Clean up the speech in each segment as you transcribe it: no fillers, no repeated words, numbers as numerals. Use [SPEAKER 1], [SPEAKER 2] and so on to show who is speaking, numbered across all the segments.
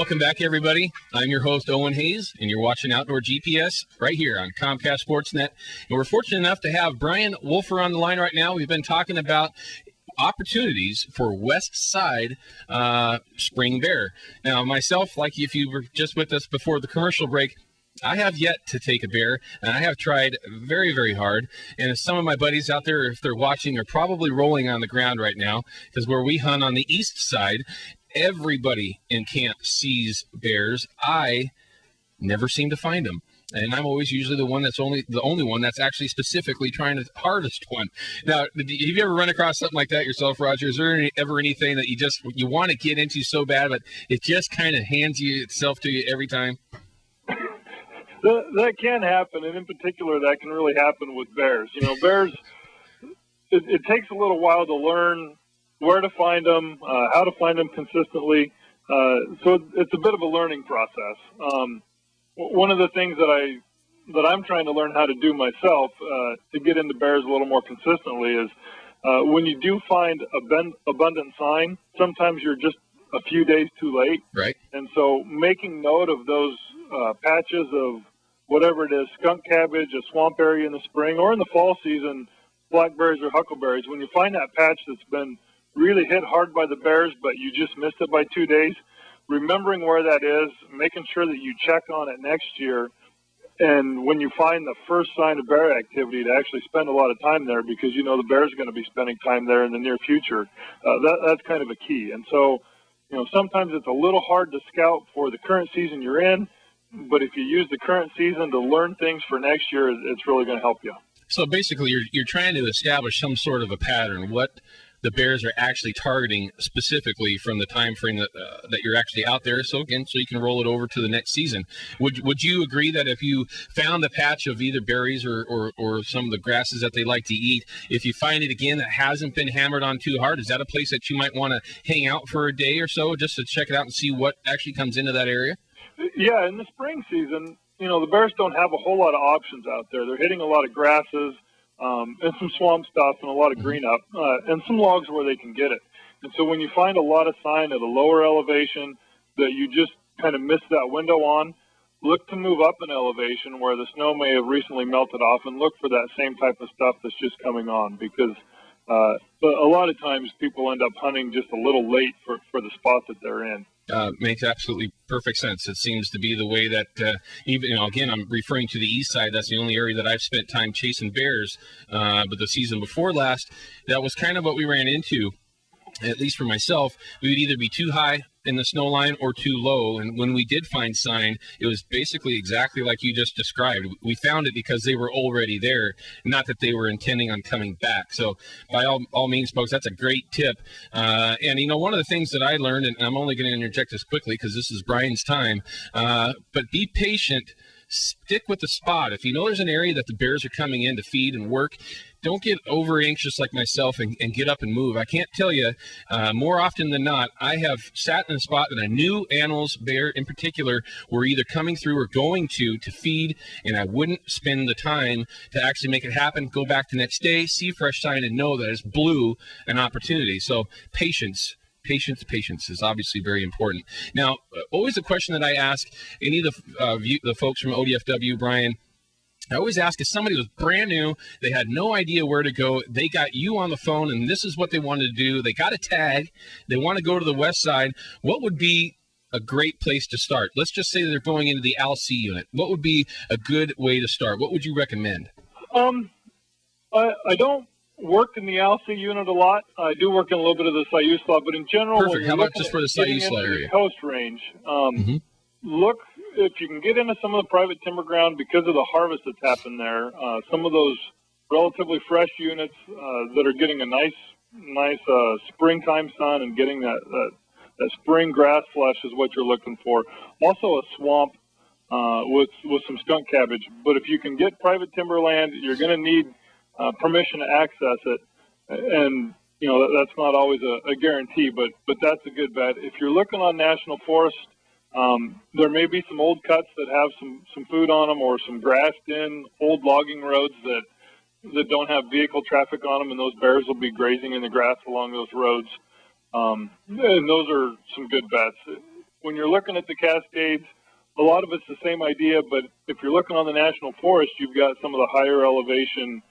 [SPEAKER 1] Welcome back, everybody. I'm your host, Owen Hayes, and you're watching Outdoor GPS right here on Comcast Sportsnet. And we're fortunate enough to have Brian Wolfer on the line right now. We've been talking about opportunities for Westside spring bear. Now, myself, like if you were just with us before the commercial break, I have yet to take a bear, and I have tried very, very hard. And some of my buddies out there, if they're watching, are probably rolling on the ground right now, because where we hunt on the east side, everybody in camp sees bears. I never seem to find them. And I'm always usually the only one that's actually specifically trying to harvest one. Now, have you ever run across something like that yourself, Roger? Is there ever anything that you want to get into so bad, but it just kind of hands itself to you every time?
[SPEAKER 2] That can happen, and in particular, that can really happen with bears. You know, bears, it takes a little while to learn where to find them, how to find them consistently. So it's a bit of a learning process. One of the things that I'm trying to learn how to do myself to get into bears a little more consistently is when you do find abundant sign, sometimes you're just a few days too late.
[SPEAKER 1] Right.
[SPEAKER 2] And so making note of those patches of whatever it is, skunk cabbage, a swamp area in the spring, or in the fall season, blackberries or huckleberries, when you find that patch that's been really hit hard by the bears, but you just missed it by 2 days, remembering where that is, making sure that you check on it next year, and when you find the first sign of bear activity, to actually spend a lot of time there, because you know the bear's going to be spending time there in the near future. That's kind of a key. And so, you know, sometimes it's a little hard to scout for the current season you're in, but if you use the current season to learn things for next year, it's really going to help you.
[SPEAKER 1] So basically, you're trying to establish some sort of a pattern, what the bears are actually targeting specifically from the time frame that you're actually out there. So again, so you can roll it over to the next season. Would you agree that if you found a patch of either berries or some of the grasses that they like to eat, if you find it again that hasn't been hammered on too hard, is that a place that you might want to hang out for a day or so just to check it out and see what actually comes into that area?
[SPEAKER 2] Yeah, in the spring season, you know, the bears don't have a whole lot of options out there. They're hitting a lot of grasses, and some swamp stuff and a lot of green up, and some logs where they can get it. And so when you find a lot of sign at a lower elevation that you just kind of missed that window on, look to move up an elevation where the snow may have recently melted off and look for that same type of stuff that's just coming on, because a lot of times people end up hunting just a little late for the spot that they're in.
[SPEAKER 1] Makes absolutely perfect sense. It seems to be the way that even, you know, again, I'm referring to the east side. That's the only area that I've spent time chasing bears. But the season before last, that was kind of what we ran into. At least for myself, we would either be too high in the snow line or too low. And when we did find sign, it was basically exactly like you just described. We found it because they were already there, not that they were intending on coming back. So by all means, folks, that's a great tip. And, you know, one of the things that I learned, and I'm only going to interject this quickly because this is Brian's time, but be patient. Stick with the spot. If you know there's an area that the bears are coming in to feed and work, don't get over anxious like myself and get up and move. I can't tell you, more often than not, I have sat in a spot that I knew animals, bear in particular, were either coming through or going to feed, and I wouldn't spend the time to actually make it happen, go back the next day, see fresh sign, and know that it's blew an opportunity. So patience is obviously very important. Now, always a question that I ask any of the folks from ODFW, Brian, I always ask if somebody was brand new, they had no idea where to go, they got you on the phone, and this is what they wanted to do, they got a tag, they want to go to the west side, what would be a great place to start? Let's just say they're going into the ALC unit. What would be a good way to start? What would you recommend?
[SPEAKER 2] I don't work in the ALC unit a lot. I do work in a little bit of the Siuslaw, but in general,
[SPEAKER 1] perfect. How about just for the Siuslaw area?
[SPEAKER 2] The coast range. Look if you can get into some of the private timber ground because of the harvest that's happened there. Some of those relatively fresh units that are getting a nice springtime sun and getting that spring grass flush is what you're looking for. Also a swamp with some skunk cabbage. But if you can get private timberland, you're going to need permission to access it, and you know that's not always a guarantee, but that's a good bet. If you're looking on national forest, there may be some old cuts that have some food on them, or some grassed-in old logging roads that don't have vehicle traffic on them, and those bears will be grazing in the grass along those roads. And those are some good bets. when you're looking at the Cascades, a lot of it's the same idea, but if you're looking on the National Forest, you've got some of the higher elevation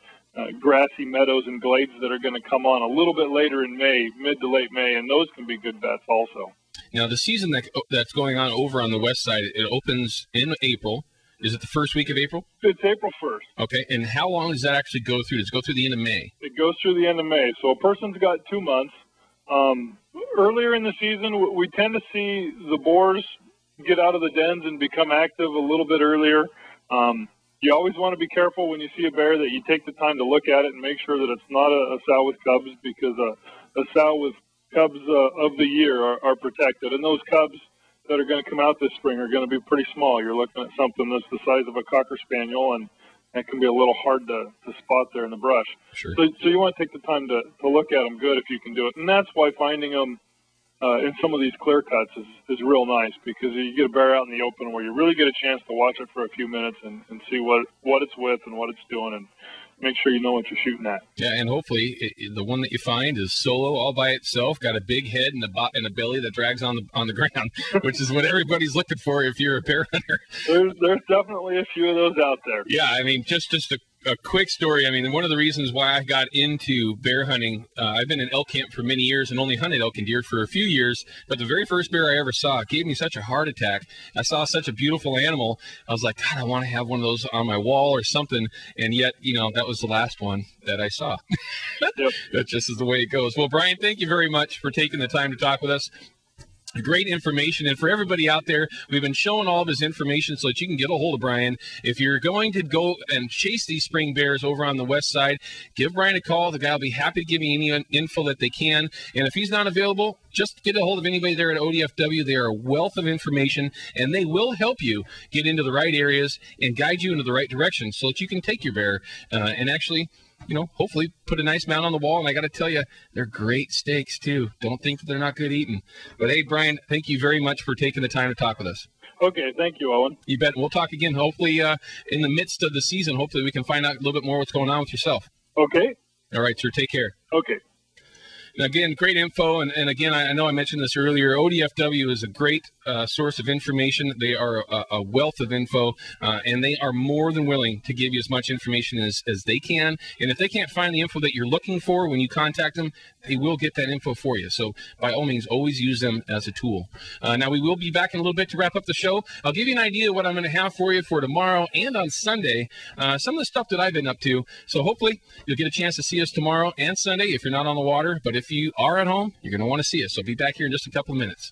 [SPEAKER 2] grassy meadows and glades that are going to come on a little bit later in May, mid to late May, and those can be good bets also.
[SPEAKER 1] Now, the season that's going on over on the west side, it opens in April. Is it the first week of April?
[SPEAKER 2] It's April 1st.
[SPEAKER 1] Okay, and how long does that actually go through? Does it go through the end of May?
[SPEAKER 2] It goes through the end of May, so a person's got 2 months. Earlier in the season, we tend to see the boars get out of the dens and become active a little bit earlier. You always want to be careful when you see a bear that you take the time to look at it and make sure that it's not a sow with cubs, because a sow with cubs of the year are protected. And those cubs that are going to come out this spring are going to be pretty small. You're looking at something that's the size of a Cocker Spaniel, and it can be a little hard to spot there in the brush.
[SPEAKER 1] Sure.
[SPEAKER 2] So you want to take the time to look at them good if you can do it. And that's why finding them in some of these clear cuts is real nice, because you get a bear out in the open where you really get a chance to watch it for a few minutes and see what it's with and what it's doing, and make sure you know what you're shooting at.
[SPEAKER 1] Yeah, and hopefully the one that you find is solo all by itself, got a big head and a belly that drags on the ground, which is what everybody's looking for if you're a bear hunter.
[SPEAKER 2] There's definitely a few of those out there.
[SPEAKER 1] Yeah, I mean, just a quick story. I mean, one of the reasons why I got into bear hunting, I've been in elk camp for many years and only hunted elk and deer for a few years, but the very first bear I ever saw gave me such a heart attack. I saw such a beautiful animal. I was like, God, I want to have one of those on my wall or something, and yet, that was the last one that I saw.
[SPEAKER 2] Yep.
[SPEAKER 1] That just is the way it goes. Well, Brian, thank you very much for taking the time to talk with us. Great information. And for everybody out there, we've been showing all of his information so that you can get a hold of Brian. If you're going to go and chase these spring bears over on the west side, give Brian a call. The guy will be happy to give you any info that they can. And if he's not available, just get a hold of anybody there at ODFW. They are a wealth of information, and they will help you get into the right areas and guide you into the right direction so that you can take your bear and actually, hopefully put a nice mount on the wall. And I got to tell you, they're great steaks too. Don't think that they're not good eating. But hey, Brian, thank you very much for taking the time to talk with us.
[SPEAKER 2] Okay, thank you, Owen.
[SPEAKER 1] You bet. We'll talk again, hopefully in the midst of the season. Hopefully we can find out a little bit more what's going on with yourself.
[SPEAKER 2] Okay.
[SPEAKER 1] All right, sir. Take care.
[SPEAKER 2] Okay.
[SPEAKER 1] Again, great info, and again, I know I mentioned this earlier, ODFW is a great source of information. They are a wealth of info, and they are more than willing to give you as much information as they can. And if they can't find the info that you're looking for when you contact them, they will get that info for you. So by all means, always use them as a tool. Now, we will be back in a little bit to wrap up the show. I'll give you an idea of what I'm going to have for you for tomorrow and on Sunday, some of the stuff that I've been up to. So hopefully you'll get a chance to see us tomorrow and Sunday if you're not on the water. But if you are at home, you're going to want to see us. So be back here in just a couple of minutes.